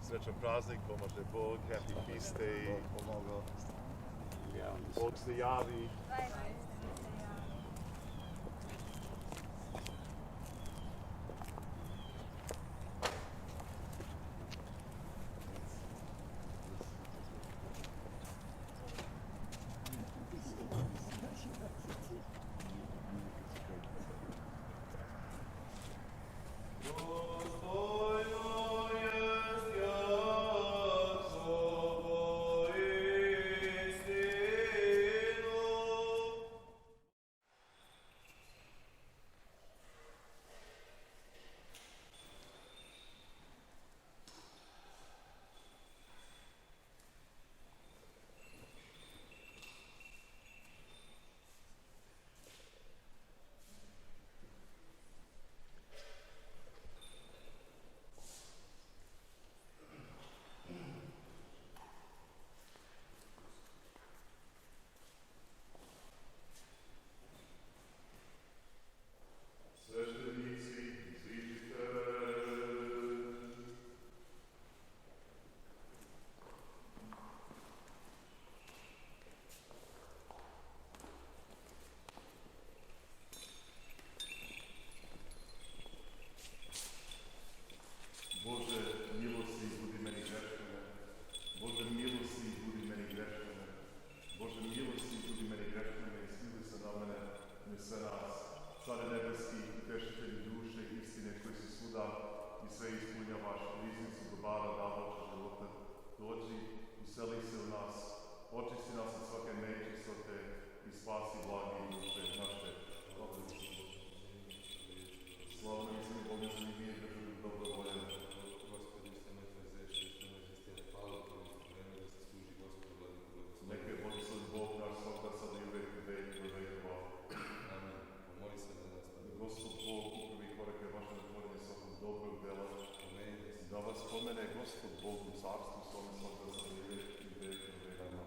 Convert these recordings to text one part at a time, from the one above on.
Srećan praznik, pomaže Bog, happy feast day. Bog pomogao. Bog se javi. Bože, milosti budi meni grešnome. Bože, milosti budi meni grešnome. Bože, milosti budi meni grešnome i smiluj se na mene i na sve nas. Care nebeski, utešitelji duše i istine koji si svuda i sve ispunjavaš, riznicu dobara, davača života. Dođi, useli se u nas, očisti nas od svake nečistote i spasi blagi duše naše. Slavno i sinu Boga za njih nije državi dobrovoljan. Neka je Bogoslov Bog naš svaka sada i uvek i vek i vekova. Amen. Pomoli se za nas. Da Gospod Bog upravi korake vaše natvorenje svakog dobrog dela. Da vas pomene Gospod Bog u carstvu svome svaka sada i uvek i vek i vekova.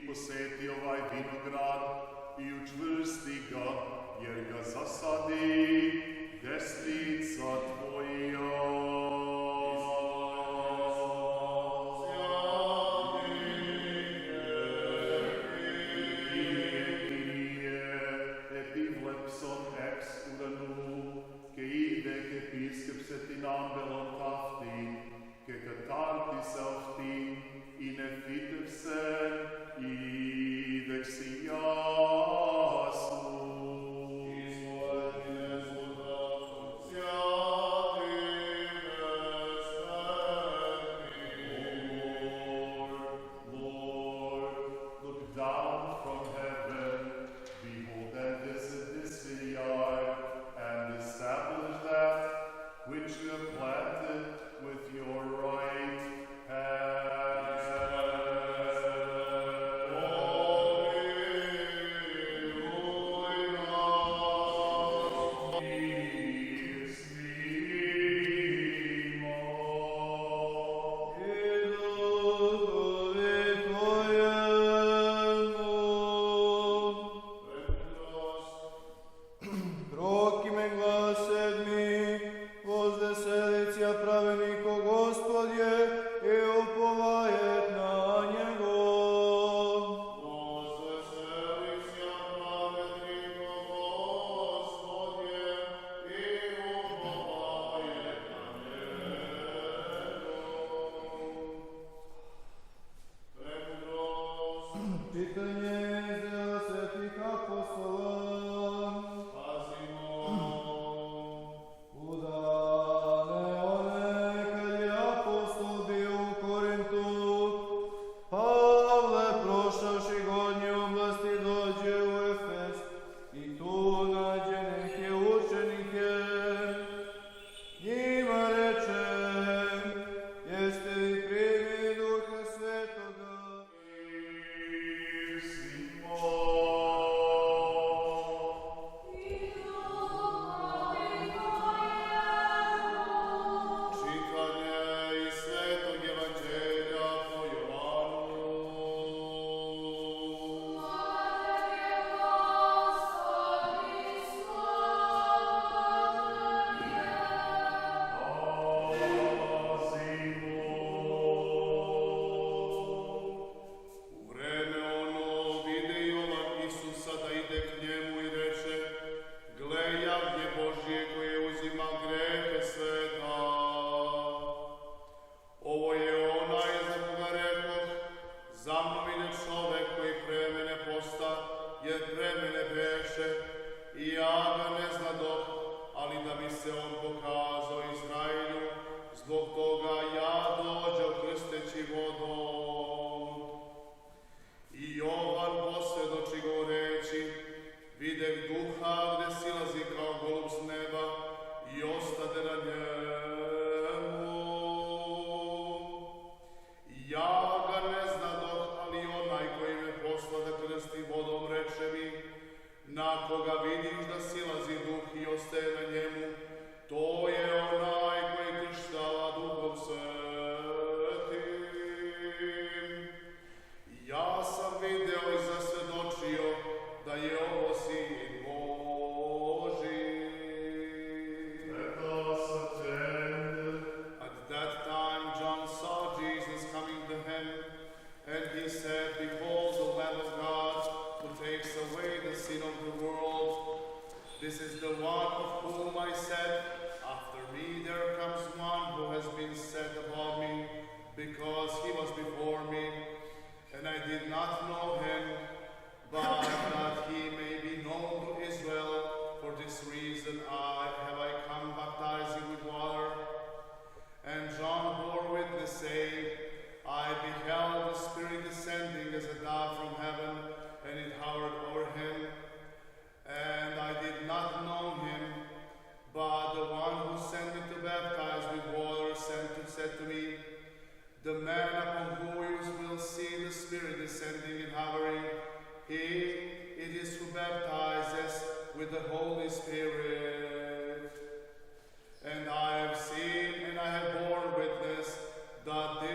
poseti ovaj vinograd i učvrsti ga, jer ga zasadi desnica Tvoja. That this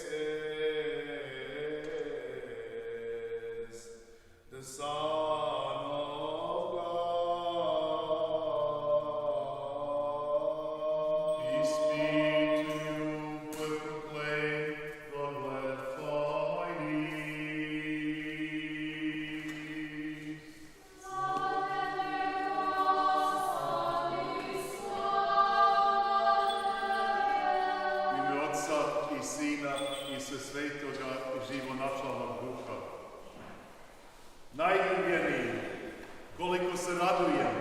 is rodonačalnog duha. Najljubljeniji, koliko se radujem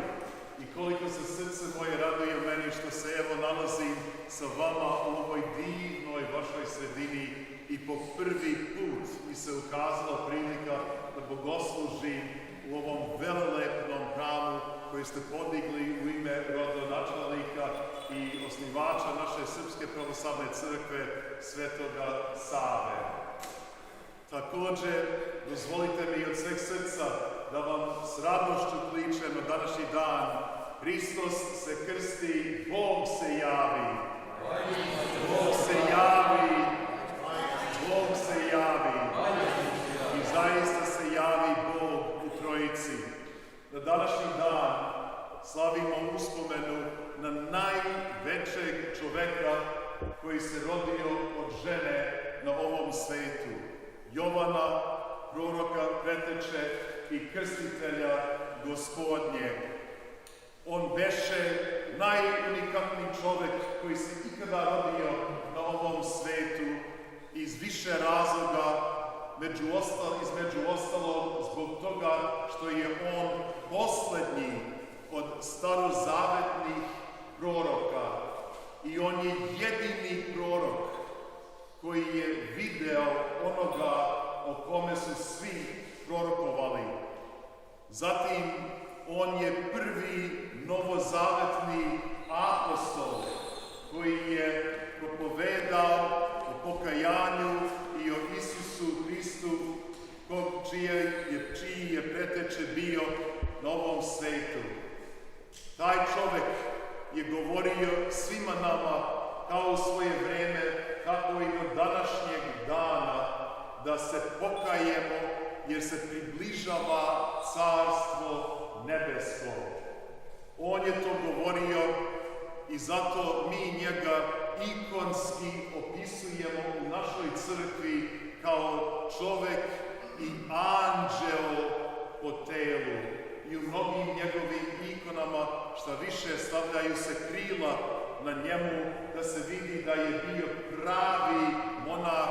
i koliko se srce moje raduje meni što se evo nalazim sa vama u ovoj divnoj vašoj sredini i po prvi put mi se ukazala prilika da bogoslužim u ovom velelepnom hramu koji ste podigli u ime rodonačelnika i osnivača naše Srpske pravoslavne crkve Svetoga Save. Također, dozvolite mi od sveg srca da vam s radošću kličem na današnji dan. Hristos se krsti, Bog se javi. Bog se javi. Bog se javi. I zaista se javi Bog u Trojici. Na današnji dan slavimo uspomenu na najvećeg čoveka koji se rodio od žene na ovom svetu. Jovana, proroka, preteče i krstitelja Gospodnje. On beše najunikatniji čovek koji se ikada rodio na ovom svetu iz više razloga, između ostalog zbog toga što je on poslednji od starozavetnih proroka i on je jedini prorok koji je video onoga o kome su svi prorokovali. Zatim, on je prvi novozavetni apostol koji je propovedao o pokajanju i o Isusu Hristu, čiji je preteče bio na ovom svetu. Taj čovek je govorio svima nama kao u svoje vreme, kako i do današnjeg dana, da se pokajemo jer se približava Carstvo nebesko. On je to govorio i zato mi njega ikonski opisujemo u našoj crkvi kao čovek i anđeo po telu. I u mnogim njegovim ikonama, šta više, stavljaju se krila na njemu da se vidi da je bio pravi monah,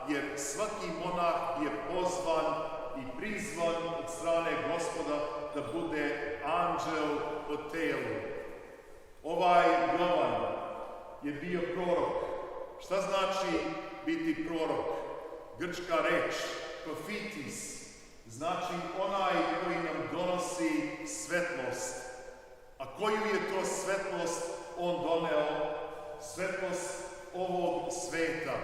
jer svaki monah je pozvan i prizvan od strane Gospoda da bude anđeo po telu. Ovaj Jovan je bio prorok. Šta znači biti prorok? Grčka reč, profitis, znači onaj koji nam donosi svetlost. A koju je to svetlost on doneo? Svetlost ovog sveta.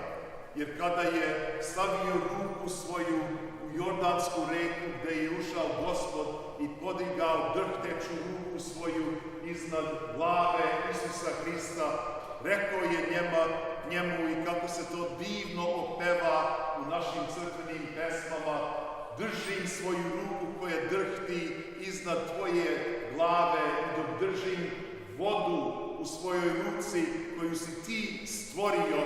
Jer kada je stavio ruku svoju u Jordansku reku gde je ušao Gospod i podigao drhteću ruku svoju iznad glave Isusa Hrista, rekao je njemu i kako se to divno opeva u našim crkvenim pesmama: držim svoju ruku koja drhti iznad tvoje glave i dok držim vodu u svojoj ruci koju si ti stvorio,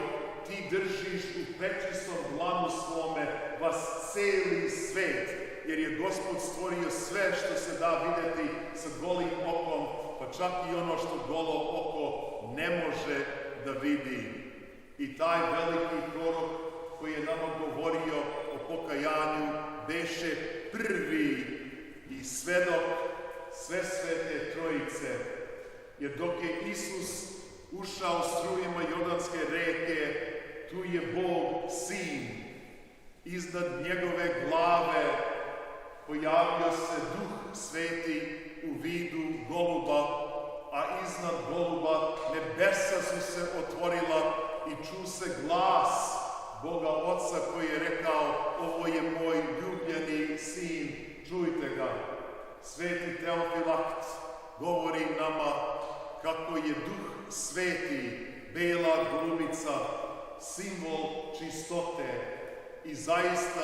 ti držiš u prečistom dlanu svome vas celi svet, jer je Gospod stvorio sve što se da videti sa golim okom, pa čak i ono što golo oko ne može da vidi. I taj veliki prorok koji je nama govorio o pokajanju beše prvi i svedok sve svete Trojice. Jer dok je Isus ušao strujima Jordanske reke, tu je Bog Sin. Iznad njegove glave pojavio se Duh Sveti u vidu goluba, a iznad goluba nebesa su se otvorila i ču se glas Boga Oca koji je rekao: ovo je moj ljubljeni Sin, čujte ga. Sveti Teofilakt govori nama kako je Duh Sveti, bela golubica, simbol čistote. I zaista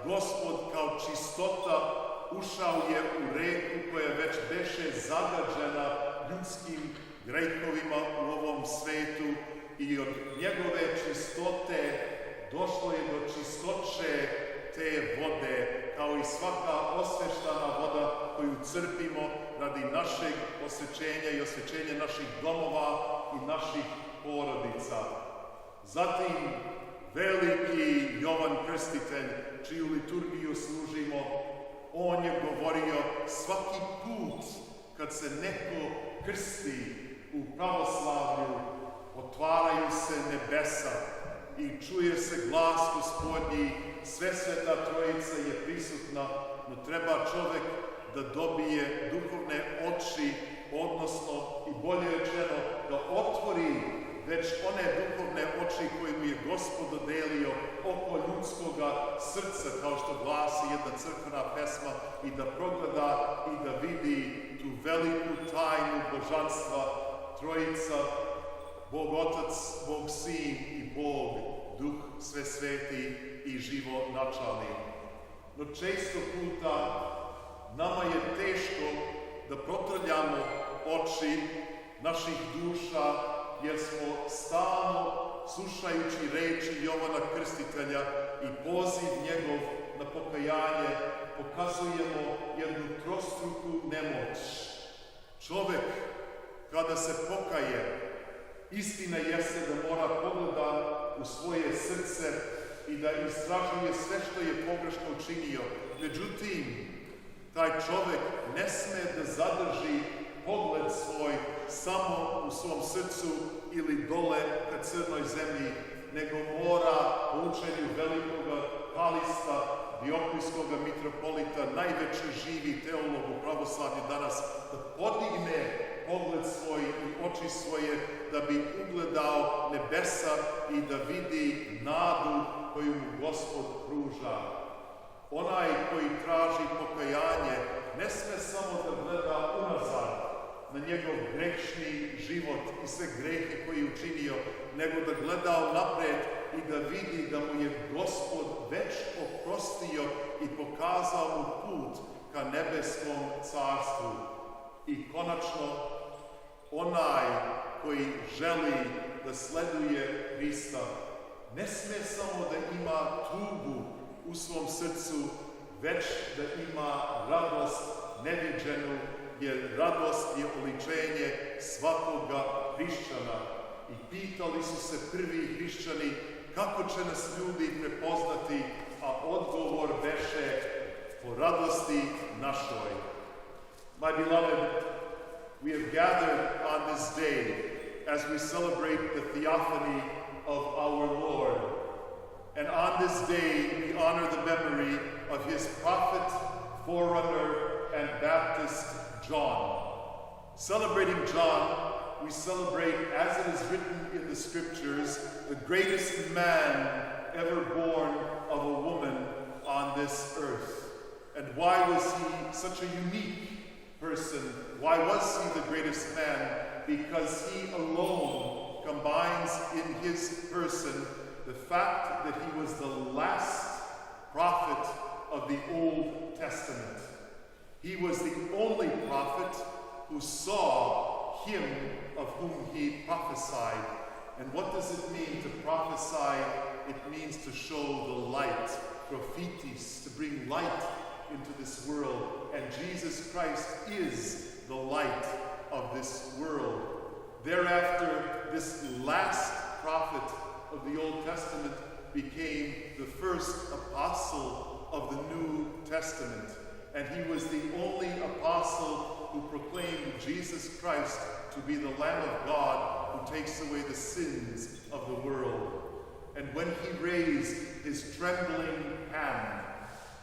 Gospod kao čistota ušao je u reku koja već beše zagađena ljudskim grehovima u ovom svetu i od njegove čistote došlo je do čistoće te vode, kao i svaka osveštana voda koju crpimo radi našeg osvećenja i osvećenja naših domova i naših porodica. Zatim, veliki Jovan Krstitelj, čiju liturgiju služimo, on je govorio svaki put kad se neko krsti u pravoslavlju, otvaraju se nebesa i čuje se glas Gospodnji, sve Sveta Trojica je prisutna, no treba čovek da dobije duhovne oči, odnosno i bolje rečeno da otvori već one duhovne oči koje mu je Gospod dodelio oko ljudskoga srca, kao što glasi jedna crkvena pesma, i da progleda i da vidi tu veliku tajnu božanstva, Trojica, Bog Otac, Bog Sin i Bog Duh Svesveti i živonačalni. No često puta nama je teško da protrljamo oči naših duša, jer smo stalno, slušajući reči Jovana Krstitelja i poziv njegov na pokajanje, pokazujemo jednu trostruku nemoć. Čovek, kada se pokaje, istina jeste da mora pogleda u svoje srce i da istražuje sve što je pogrešno učinio. Međutim, taj čovek ne sme da zadrži pogled svoj samo u svom srcu ili dole ka crnoj zemlji, nego mora po učenju velikoga Kalista, Dioklijskoga mitropolita, najveći živi teolog u pravoslavlju danas, da podigne pogled svoj i oči svoje da bi ugledao nebesa i da vidi nadu koju mu Gospod pruža. Onaj koji traži pokajanje ne sme samo da gleda unazad na njegov grešni život i sve grehe koje je učinio, nego da gleda napred i da vidi da mu je Gospod već oprostio i pokazao mu put ka nebeskom carstvu. I konačno, onaj koji želi da sleduje Hrista ne sme samo da ima tugu u svom srcu, već da ima radost neviđenu, jer radost je oličenje svakoga hrišćana. I pitali su se prvi hrišćani kako će nas ljudi prepoznati, a odgovor beše po radosti našoj. My beloved, we have gathered on this day as we celebrate the theophany of our Lord. And on this day, we honor the memory of his prophet, forerunner, and Baptist John. Celebrating John, we celebrate, as it is written in the scriptures, the greatest man ever born of a woman on this earth. And why was he such a unique person? Why was he the greatest man? Because he alone combines in his person the fact that he was the last prophet of the Old Testament. He was the only prophet who saw him of whom he prophesied. And what does it mean to prophesy? It means to show the light, prophetis, to bring light into this world. And Jesus Christ is the light of this world. Thereafter, this last prophet of the Old Testament became the first apostle of the New Testament. And he was the only apostle who proclaimed Jesus Christ to be the Lamb of God who takes away the sins of the world. And when he raised his trembling hand,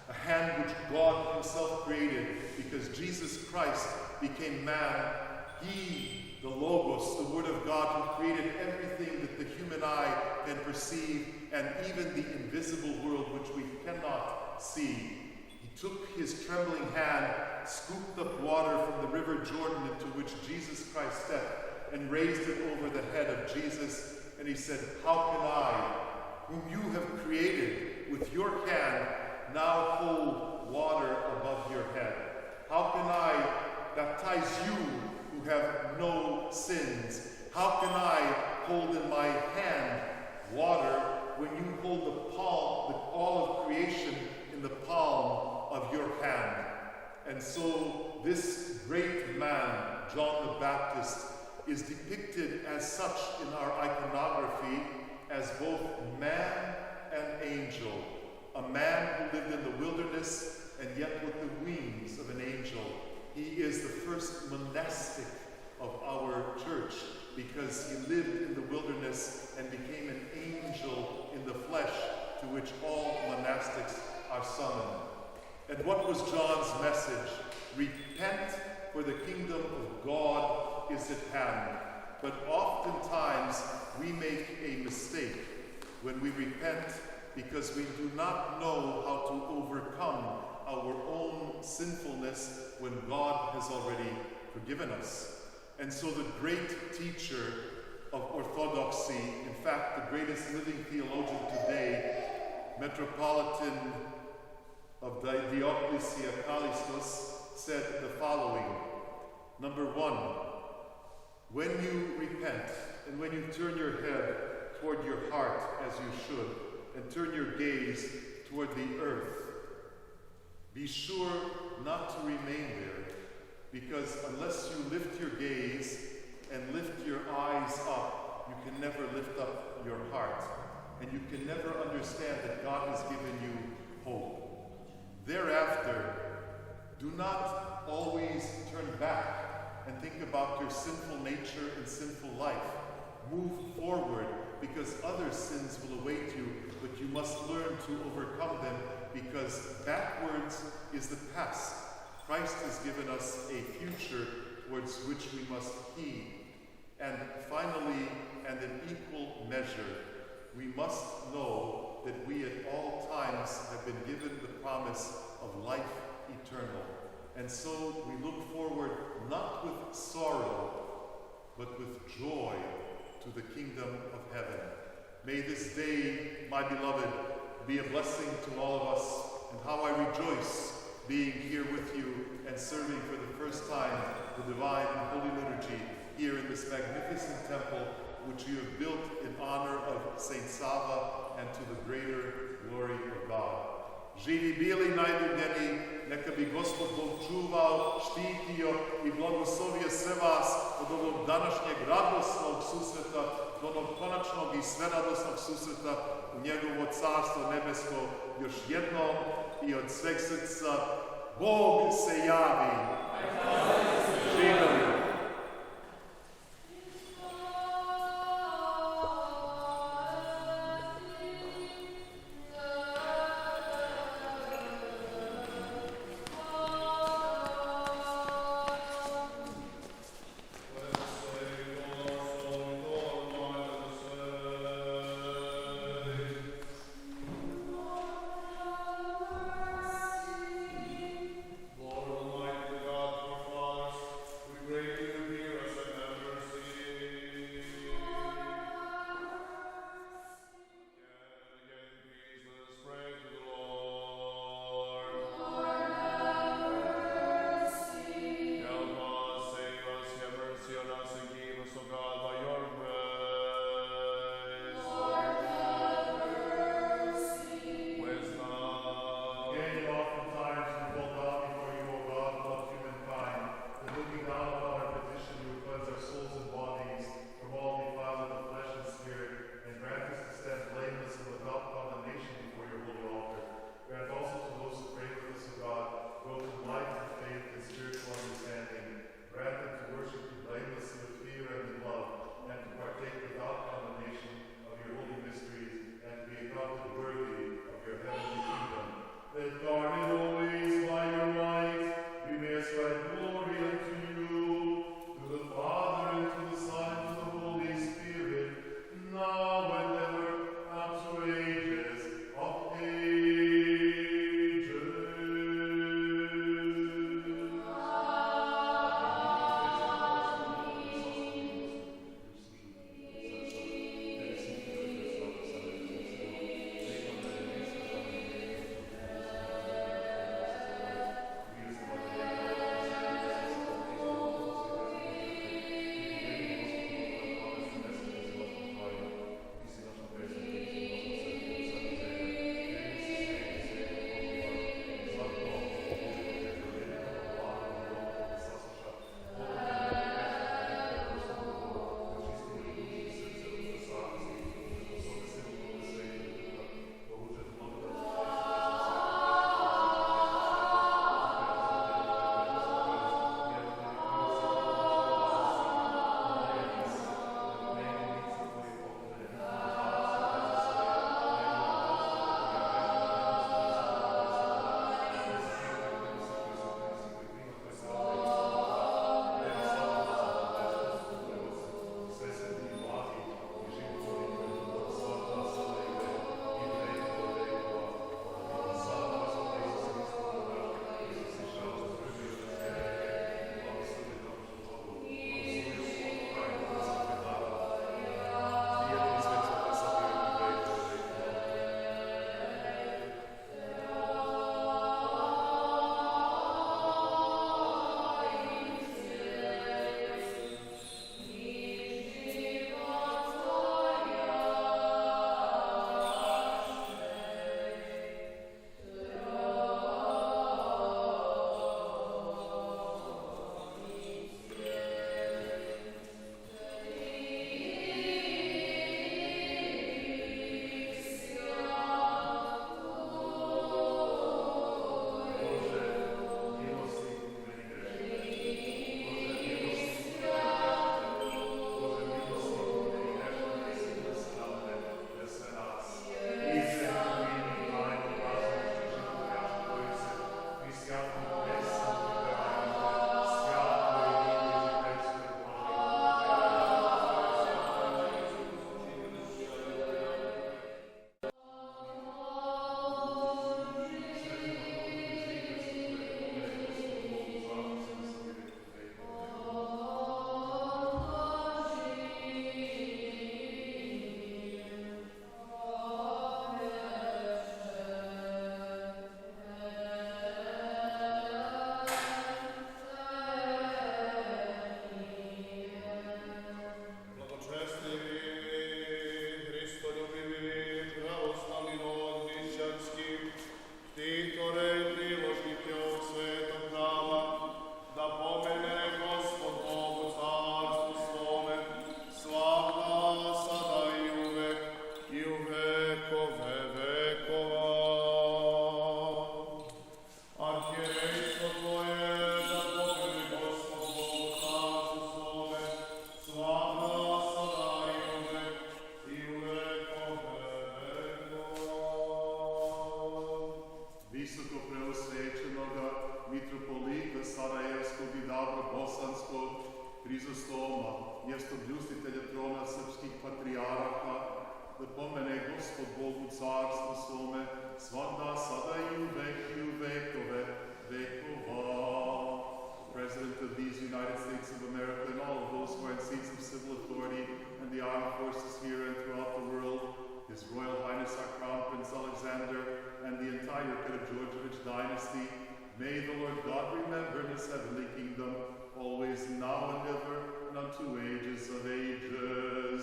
a hand which God himself created, because Jesus Christ became man, he, the Logos, the Word of God, who created everything that the human eye can perceive, and even the invisible world which we cannot see. He took his trembling hand, scooped up water from the river Jordan into which Jesus Christ stepped, and raised it over the head of Jesus, and he said, "How can I, whom you have created with your hand, now hold water above your head? How can I baptize you who have no sins? How can I hold in my hand water when you hold all of creation in the palm of your hand?" And so this great man, John the Baptist, is depicted as such in our iconography, as both man and angel, a man who lived in the wilderness and yet with the wings of an angel. He is the first monastic of our church because he lived in the wilderness and became an angel in the flesh, to which all monastics are summoned. And what was John's message? Repent, for the kingdom of God is at hand. But oftentimes we make a mistake when we repent because we do not know how to overcome our own sinfulness when God has already forgiven us. And so the great teacher of orthodoxy, in fact the greatest living theologian today, Metropolitan of Dioclesia Callistus, said the following. Number one, when you repent and when you turn your head toward your heart as you should, and turn your gaze toward the earth, be sure not to remain there, because unless you lift your gaze and lift your eyes up, you can never lift up your heart, and you can never understand that God has given you hope. Thereafter, do not always turn back and think about your sinful nature and sinful life. Move forward, because other sins will await you, but you must learn to overcome them, because backwards is the past. Christ has given us a future towards which we must heed. And finally, and in equal measure, we must know that we at all times have been given the promise of life eternal. And so we look forward not with sorrow, but with joy to the kingdom of heaven. May this day, my beloved, be a blessing to all of us, and how I rejoice being here with you and serving for the first time the divine and holy liturgy here in this magnificent temple which you have built in honor of Saint Sava and to the greater glory of God. Živi bili najdubljeni, neka bi Gospod Bog čuvao, štitio i blagoslovio sve vas od ovog današnjeg radosnog susreta do onog konačnog i sveradosnog susreta u njegovo carstvo nebesko. Još jednom i od sveg srca, Bog se javi. Živeli. Great visoko preosvećenoga mitropolita Sarajevskog i Davro-Bosanskog Hrizostoma, mjestobljuštitelja trona srpskih patrijarha, da pomene Gospod Bog u carstvu svome, svakda, sada i u vekove vekova. President of these United States of America and all of those who are in seats of civil authority and the armed forces here and throughout the world, His Royal Highness our Crown Prince Alexander and the entire Karađorđević dynasty, may the Lord God remember in His heavenly kingdom, always now and ever, and unto ages of ages.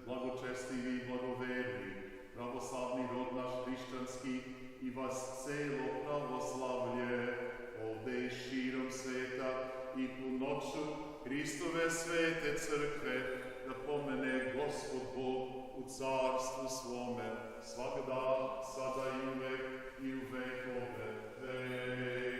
Blagočestivi i blagoverni, pravoslavni rod naš hrišćanski i vas celo pravoslavlje, ovde i širom sveta i punoću Hristove svete crkve, da pomene Gospod Bog u carstvu svome, svakda, sada i uvek i u vekove vekova.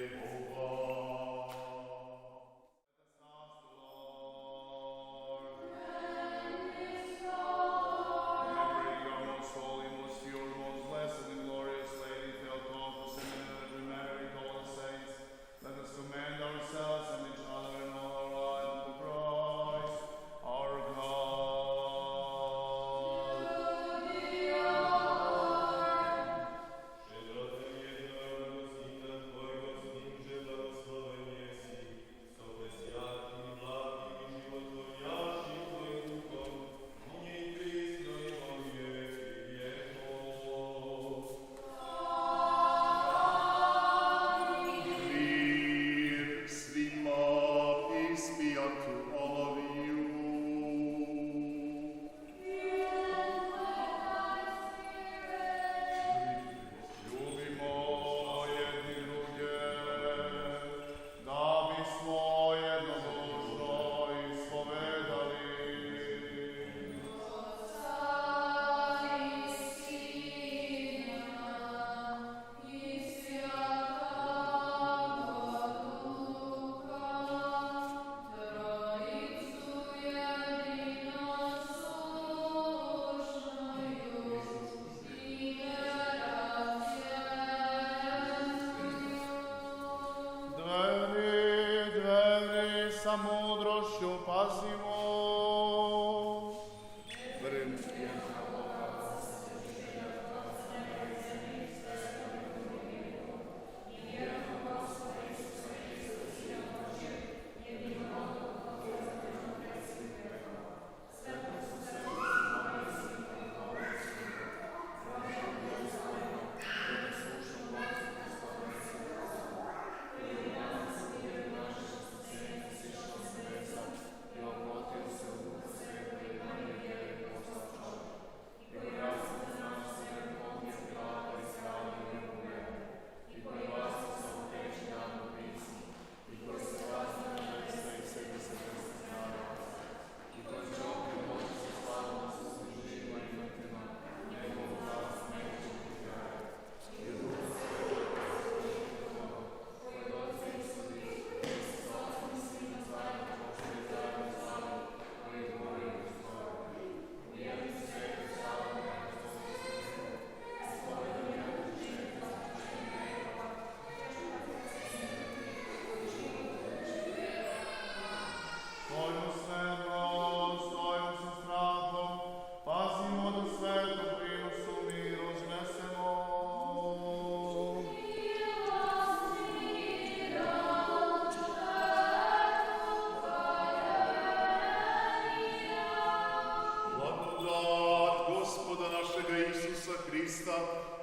Sa mudrošću pazimo.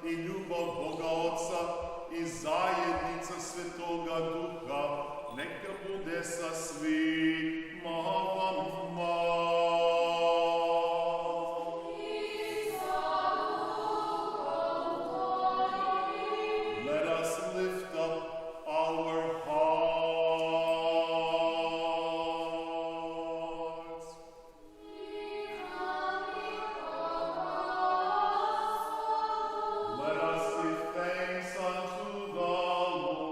I ljubav Boga Otca i zajednica Svetoga Duha neka bude sa svima vama. Let us lift up our hearts. Let us give thanks unto the Lord.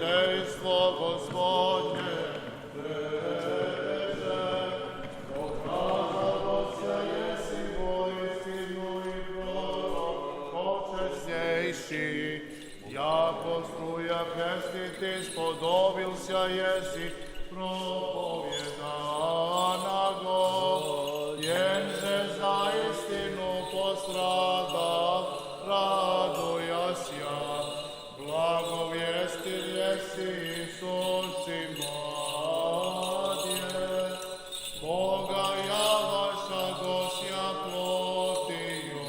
dejstvo Gospodnje, pokazalo se jesi voistinu i prorok, počesnejši, jako struja krestiti, spodobilся jesi propovjedanago, jenže za istinu postrada, radujasja, blagovjestil jesi Isusi mladje, Boga javaša gosja plotiju,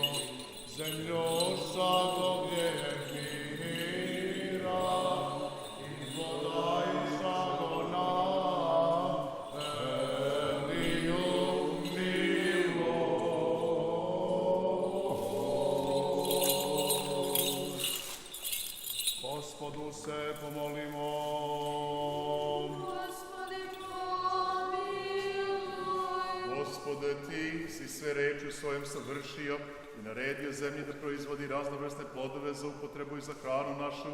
zemlju šago gdje mira, i voda išago na veliju milost. Gospodu se pomolimo. Gospode, ti si sve reči u svojem savršio i naredio zemlji da proizvodi raznovrsne plodove za upotrebu i za hranu našu.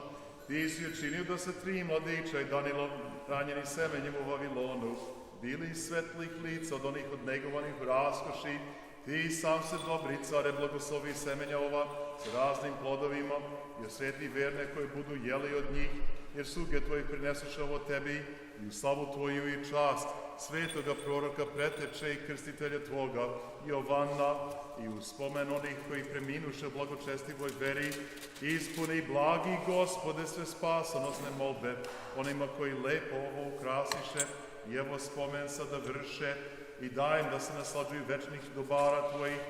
Ti si učinio da se 3 mladića i Danilo, ranjeni semenjem u Vavilonu, bili svetlih lica od onih odnegovanih u raskoši. Ti sam se, dobri care, blagoslovi semenja ova s raznim plodovima i osvetli verne koji budu jeli od njih, jer sluge tvoji prinesuše ovo tebi i u slavu tvoju i čast svetoga proroka preteče i krstitelja tvoga Jovana i u spomen onih koji preminuše u blagočestivoj veri, ispuni blagi Gospode sve spasonosne molbe onima koji lepo ovo ukrasiše i evo spomen sada vrše i dajem da se naslađuju večnih dobara tvojih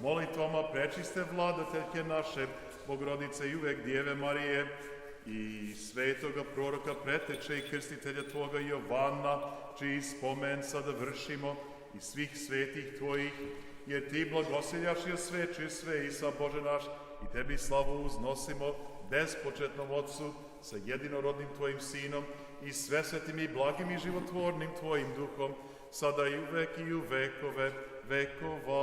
molitvama prečiste vladateljke naše, Bogorodice i uvek Djeve Marije i svetoga proroka preteče i krstitelja tvoga Jovana, čiji spomen sada vršimo i svih svetih tvojih, jer ti blagosiljaš i osvećuj sve i sa Bože naš i tebi slavu uznosimo bespočetnom Otcu sa jedinorodnim tvojim Sinom i svesvetim i blagim i životvornim tvojim Duhom, sada i uvek i u vekove vekova.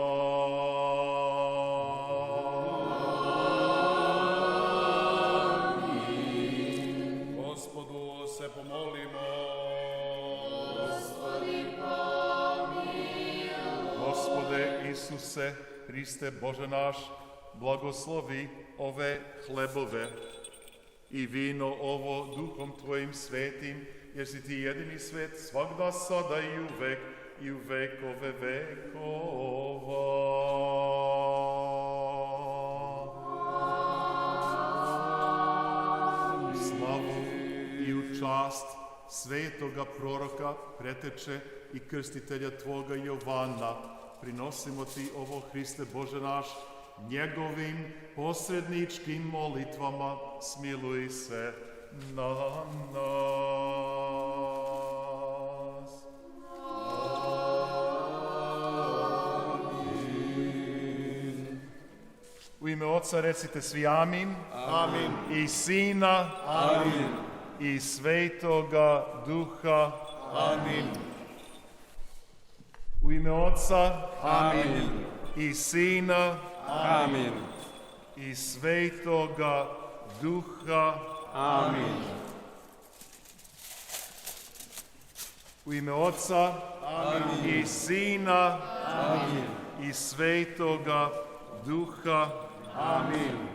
Gospodu se pomolimo. Gospode Isuse, Hriste Bože naš, blagoslovi ove hlebove i vino ovo Duhom Tvojim svetim, jer si Ti jedini svet svagda, sada i u vekove vekova. Slavu i u čast svetoga proroka preteče i krstitelja Tvoga Jovana, prinosimo Ti ovo, Hriste Bože naš, njegovim posredničkim molitvama, smiluj se na nas. Amin. U ime Oca recite svi amin. Amin. I Sina. Amin. I Svetoga Duha. Amin. U ime Oca. Amin. I Sina. Amin. I Svetoga Duha. Amin. U ime Oca. Amin. I Sina. Amin. I Svetoga Duha. Amin.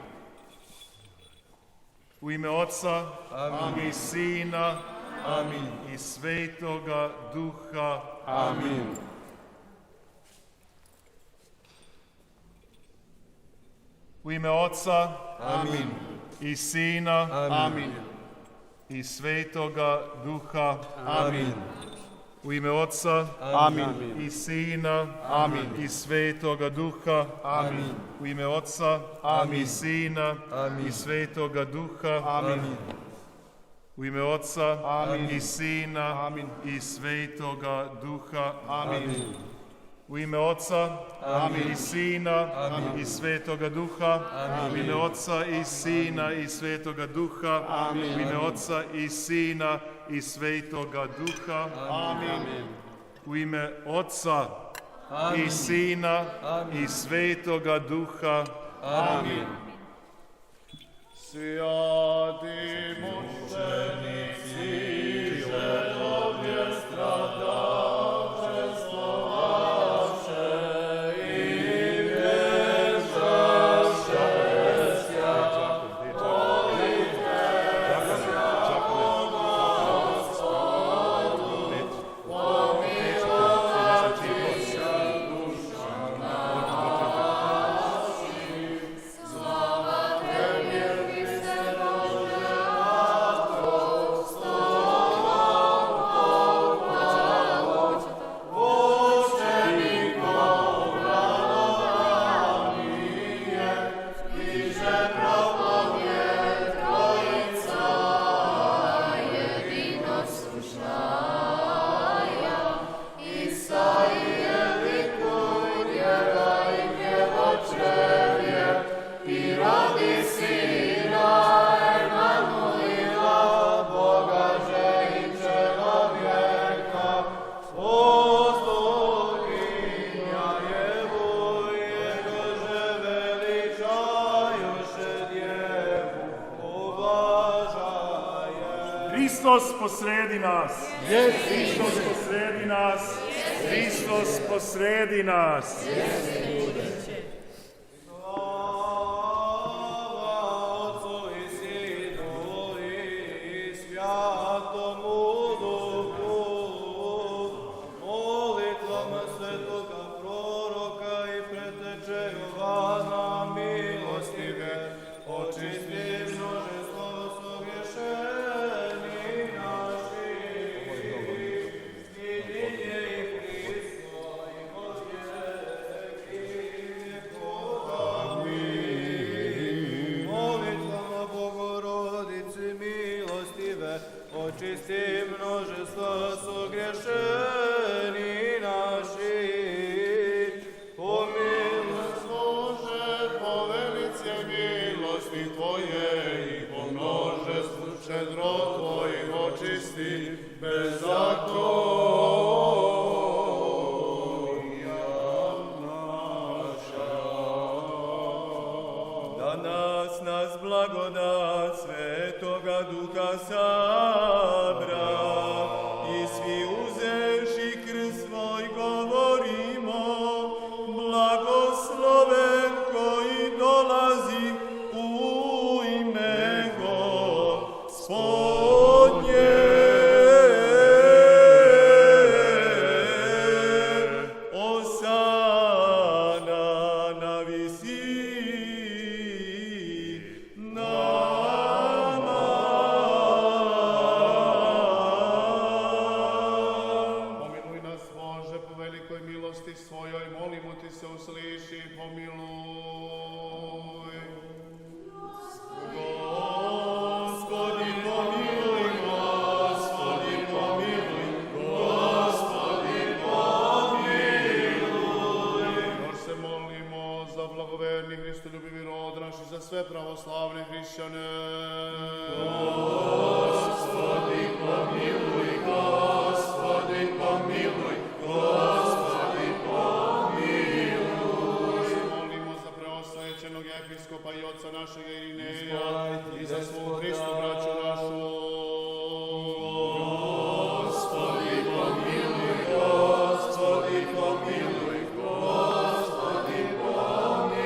U ime Oca. Amin. I Sina. Amin. I Svetoga Duha. Amin. U ime Oca. Amin. I Sina. Amin. I Svetoga Duha. Amin. U ime Oca. Amin. I Sina. Amin. I Svetoga Duha. Amin. U ime Oca. Amin. I Sina. Amin. I Svetoga Duha. Amin. U ime Oca. Amin. I Sina. Amin. I Svetoga Duha. Amin. U ime Oca. Amin. I Sina. Amin. I Svetoga Duha. Amin. U ime Oca i Sina i Svetoga Duha. Amin. U ime Oca i Sina i Svetoga Duha. Amin. U ime Oca i Sina i Svetoga Duha. Amin. Святи мучениці, posredi nas. Hristos posredi nas. Hristos posredi nas. Očisti množestva sogriješeni naši, pomiluj Bože, po velice milosti Tvoje i po množestvu šedro Tvojih očisti bezakonja naša. da nas blagodat Svetoga Duha sabra i svi uzevši krst svoj govorimo, blagosloven koji dolazi u ime Gospodnje. Osana na Pomiluj nas, Bože, po velikoj milosti svojoj, molimo Ti se usliši, pomiluj. Gospodi pomiluj, Gospodi pomiluj, Gospodi pomiluj. Još se molimo za blagoverni Hristoljubivi rod naš i za sve pravoslavne hrišćane. Gospodi pomiluj, Gospodi pomiluj, Gospodi pomiluj. Se molimo za preosvećenog episkopa i oca našeg Irineja i za svu Hristu braću našu. Gospodi pomiluj, Gospodi pomiluj, Gospodi pomiluj.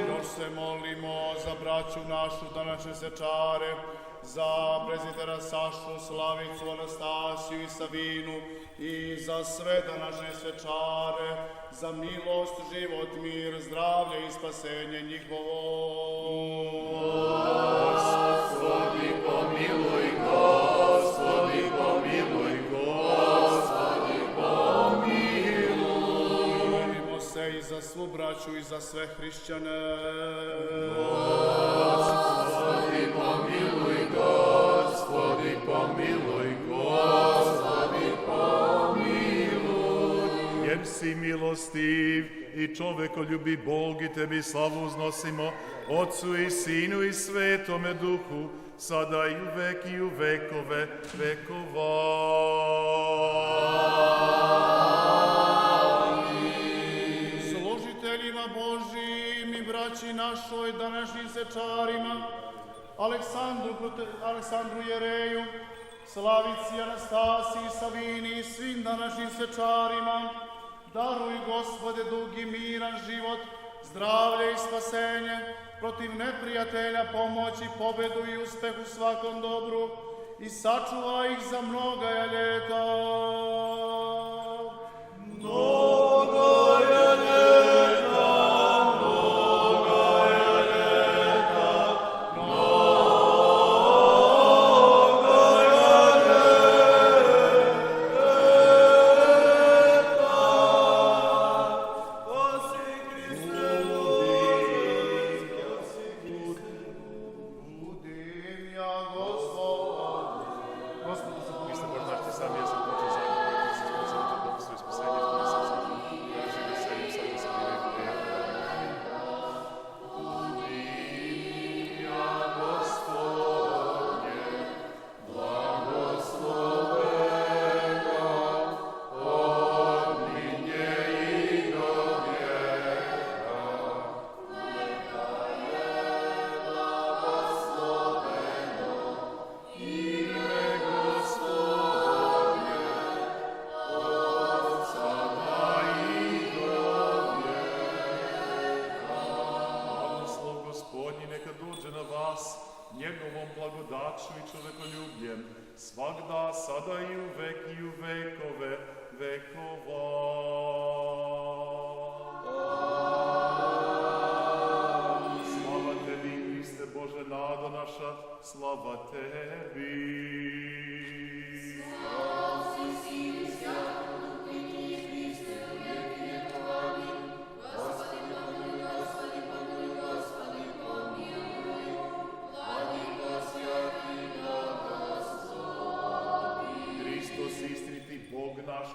Još se molimo za braću našu današnje sečare, za prezitera Sašu, Slavicu, Anastasiju i Savinu i za sve današnje svečare, za milost, život, mir, zdravlje i spasenje njihovo. Gospodi pomiluj, Gospodi pomiluj, Gospodi pomiluj. Molimo se i za svu braću i za sve hrišćane. Gospodi pomiluj, Gospodi pomiluj, Gospodi pomiluj. Jer si milostiv i čovekoljubi Bog i Tebi slavu uznosimo, Otcu i Sinu i Svetome Duhu, sada i u vekove vekova. Služiteljima Božijim i braći našoj današnjim sečarima, Aleksandru Jereju, Slavici, Anastasiji, Savini i svim današnjim svečarima, daruj, Gospode, dugi miran život, zdravlje i spasenje, protiv neprijatelja pomoć i pobedu i uspeh u svakom dobru i sačuvaj ih za mnoga ljeta. I čovekoljubljem, svagda, sada i u vekove vekova. Slava tebi, Hriste Bože, nado naša, slava tebi.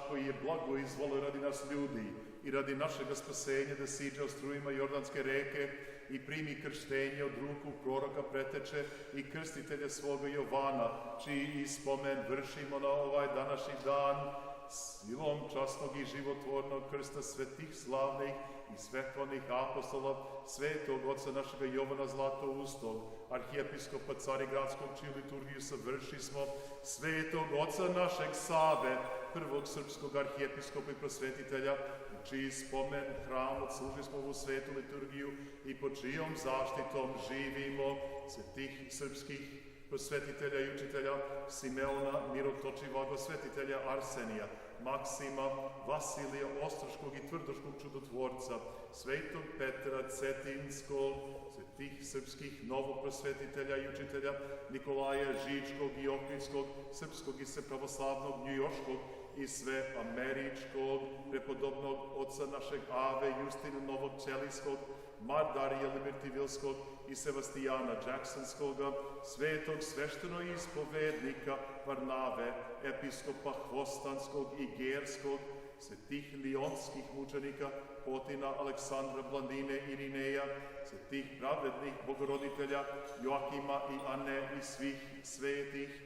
Koji je blago izvolio radi nas ljudi i radi našega spasenja da siđe o strujima Jordanske reke i primi krštenje od ruku proroka preteče i krstitelja svoga Jovana, čiji spomen vršimo na ovaj današnji dan, silom časnog i životvornog krsta svetih slavnih i svetlonih apostola, svetog oca našega Jovana Zlatoustog, arhijepiskopa Carigradskog, čiju liturgiju savrši smo, svetog oca našeg Save, prvog srpskog arhijepiskopa i prosvetitelja, u čiji spomen hram odsluži smo ovu svetu liturgiju i pod čijom zaštitom živimo, svetih srpskih prosvetitelja i učitelja, Simeona, Mirotočivog svetitelja Arsenija, Maksima, Vasilija Ostroškog i Tvrdoškog čudotvorca, svetog Petra Cetinskog, svetih srpskih novoprosvetitelja i učitelja, Nikolaja Žičkog i Ohridskog, srpskog i svepravoslavnog njujorškog i sve američkog, prepodobnog oca našeg Ave Justina Novog Ćelijskog, Mardarija Libertivilskog i Sevastijana Jacksonskoga, svetog svešteno-ispovednika Varnave, episkopa Hvostanskog i Gerskog, svetih lionskih mučenika Potina, Aleksandra, Blandine, Irineja, svetih pravednih bogoroditelja Joakima i Ane i svih svetih,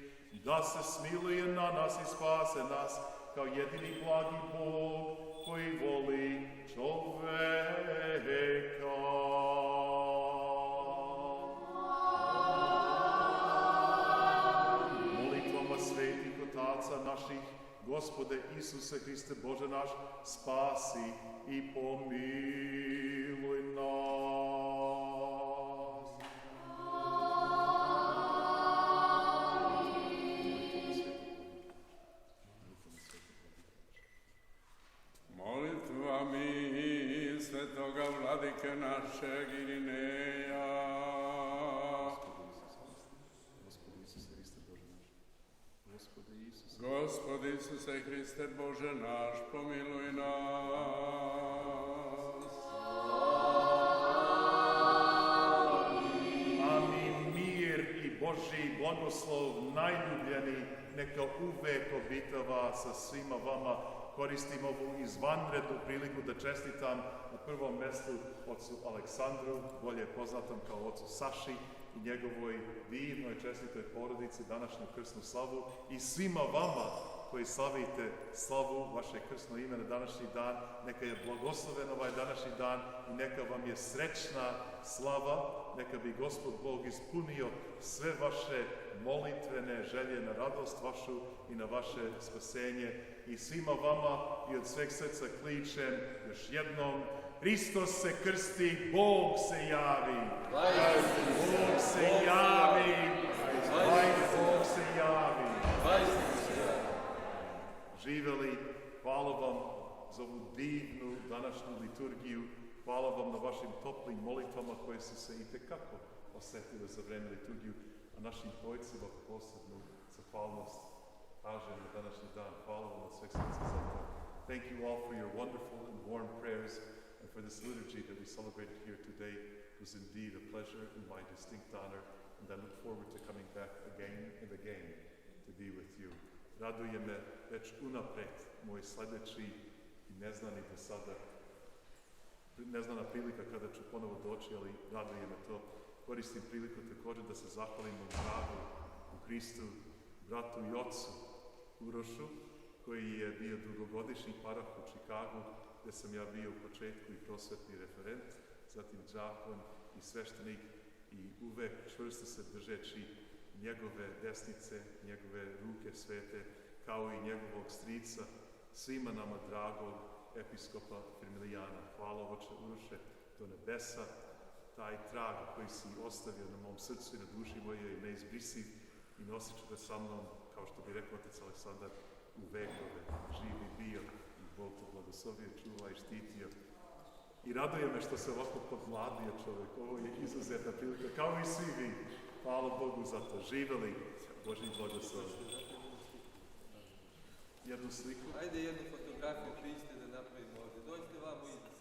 da se smiluje na nas i spase nas, kao jedini blagi Bog koji voli čoveka. Molitvama svetih otaca naših, Gospode Isuse Hriste Bože naš, spasi i pomiluj nas. Molitvami svetoga vladike našeg Irineja. Gospodi Isuse Hriste Bože naš, pomiluj nas. Amin. Mir i Božji blagoslov najljubljeni neka uvek obitava sa svima vama. Koristim ovu izvanrednu priliku da čestitam na prvom mestu ocu Aleksandru, bolje poznatom kao ocu Saši, i njegovoj divnoj čestitoj porodici današnju krsnu slavu i svima vama koji slavite slavu vaše krsno ime na današnji dan. Neka je blagosloven ovaj današnji dan i neka vam je srećna slava, neka bi Gospod Bog ispunio sve vaše molitvene želje na radost vašu i na vaše spasenje. I svima vama i od sveg srca kličem još jednom: Hristos se krsti, Bog se javi! Bog se javi! Bog se javi! Živeli, hvala vam za ovu divnu današnju liturgiju, hvala vam na vašim toplim molitvama koje su se itekako osetile za vreme liturgiju, a našim pojcima posebnu zahvalnost kažem na današnji dan. Hvala vam od sveg srca za to. Thank you all for your wonderful and warm prayers and for this liturgy that we celebrated here today. It was indeed a pleasure and my distinct honor, and I look forward to coming back again and again to be with you. Raduje me već unapred moj sledeći i neznani do sada, neznana prilika kada ću ponovo doći, ali raduje me to. Koristim priliku također da se zahvalim u dragu u Hristu, bratu i ocu Urošu, koji je bio dugogodišnji parah u Čikagu, gde sam ja bio u početku i prosvetni referent, zatim đakon i sveštenik, i uvek čvrsto se držeći njegove desnice, njegove ruke svete, kao i njegovog strica, svima nama dragog episkopa Firmilijana. Hvala, oče Uroše, do nebesa. Taj trag koji si ostavio na mom srcu i na duši mojoj je neizbrisiv i nosit ću ga sa mnom, kao što bi rekao otac Aleksandar, u vekove, živi bio i Bog te blagoslovio, čuva i štitio. I raduje me što se ovako podmladio čovjek, ovo je izuzetna prilika, kao i svi vi. Hvala Bogu za to, živeli, Božji blagoslov. Jednu sliku. Ajde jednu fotografiju priste da napravimo ovdje. Dođite vamo i